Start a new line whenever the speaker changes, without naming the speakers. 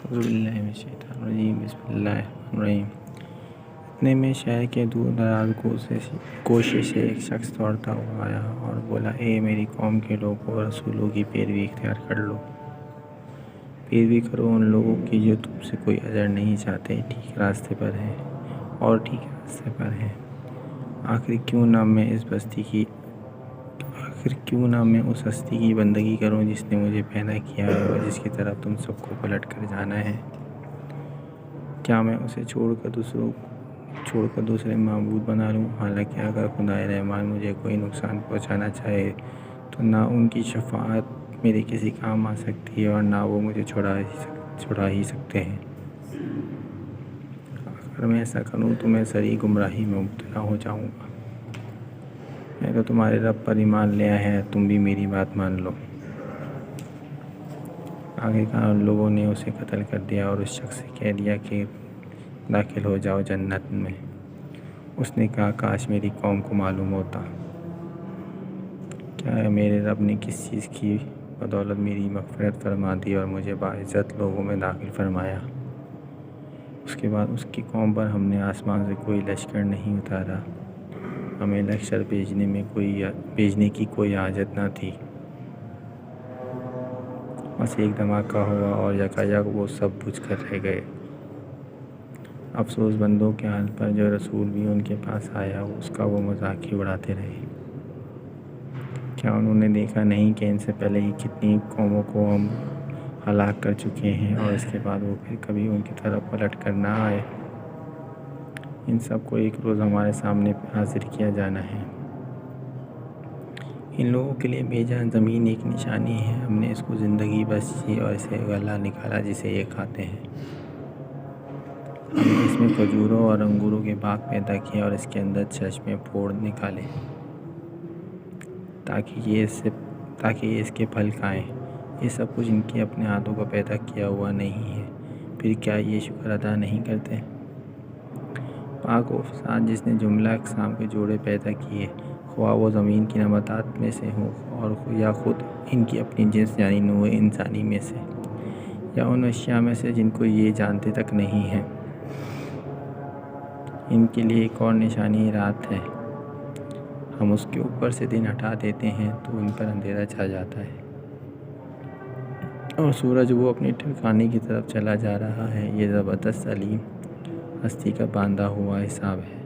اعوذ باللہ من الشیطان الرجیم، بسم اللہ الرحمن الرحیم۔ اتنے میں شہر کے دور دراز کوشے سے ایک شخص دوڑتا ہوا آیا اور بولا، اے میری قوم کے لوگوں، رسولوں کی پیروی اختیار کر لو، پیروی کرو ان لوگوں کی جو تم سے کوئی اجر نہیں چاہتے، ٹھیک راستے پر ہیں اور ٹھیک راستے پر ہیں۔ آخر کیوں نہ میں اس ہستی کی بندگی کروں جس نے مجھے پیدا کیا ہے اور جس کی طرف تم سب کو پلٹ کر جانا ہے؟ کیا میں اسے چھوڑ کر دوسرے معبود بنا لوں؟ حالانکہ اگر خدائے رحمان مجھے کوئی نقصان پہنچانا چاہے تو نہ ان کی شفاعت میرے کسی کام آ سکتی ہے اور نہ وہ مجھے چھڑا ہی سکتے ہیں۔ اگر میں ایسا کروں تو میں سری گمراہی میں مبتلا ہو جاؤں گا۔ میں تو تمہارے رب پر ایمان لیا ہے، تم بھی میری بات مان لو۔ آخرکار ان لوگوں نے اسے قتل کر دیا اور اس شخص سے کہہ دیا کہ داخل ہو جاؤ جنت میں۔ اس نے کہا، کاش میری قوم کو معلوم ہوتا۔ کیا میرے رب نے کس چیز کی بدولت میری مغفرت فرما دی اور مجھے باعزت لوگوں میں داخل فرمایا؟ اس کے بعد اس کی قوم پر ہم نے آسمان سے کوئی لشکر نہیں اتارا، ہمیں لشکر بھیجنے کی کوئی حاجت نہ تھی۔ بس ایک دھماکہ ہوا اور یکایک وہ سب بجھ کر رہ گئے۔ افسوس بندوں کے حال پر، جو رسول بھی ان کے پاس آیا اس کا وہ مذاق ہی اڑاتے رہے۔ کیا انہوں نے دیکھا نہیں کہ ان سے پہلے ہی کتنی قوموں کو ہم ہلاک کر چکے ہیں اور اس کے بعد وہ پھر کبھی ان کی طرف پلٹ کر نہ آئے؟ ان سب کو ایک روز ہمارے سامنے حاضر کیا جانا ہے۔ ان لوگوں کے لیے بے جان زمین ایک نشانی ہے، ہم نے اس کو زندگی بخشی اور اسے غلہ نکالا جسے یہ کھاتے ہیں۔ ہم نے اس میں کھجوروں اور انگوروں کے باغ پیدا کیے اور اس کے اندر چشمے پھوڑ نکالے تاکہ یہ اس کے پھل کھائیں۔ یہ سب کچھ ان کے اپنے ہاتھوں کا پیدا کیا ہوا نہیں ہے، پھر کیا یہ شکر ادا نہیں کرتے؟ پاک و فساد جس نے جملہ اقسام کے جوڑے پیدا کیے، خواہ وہ زمین کی نباتات میں سے ہوں اور یا خود ان کی اپنی جنس یعنی نوع انسانی میں سے، یا ان اشیاء میں سے جن کو یہ جانتے تک نہیں ہیں۔ ان کے لیے ایک اور نشانی رات ہے، ہم اس کے اوپر سے دن ہٹا دیتے ہیں تو ان پر اندھیرا چھا جاتا ہے، اور سورج وہ اپنے ٹھکانے کی طرف چلا جا رہا ہے۔ یہ زبردست علیم ہستی کا باندھا ہوا حساب ہے۔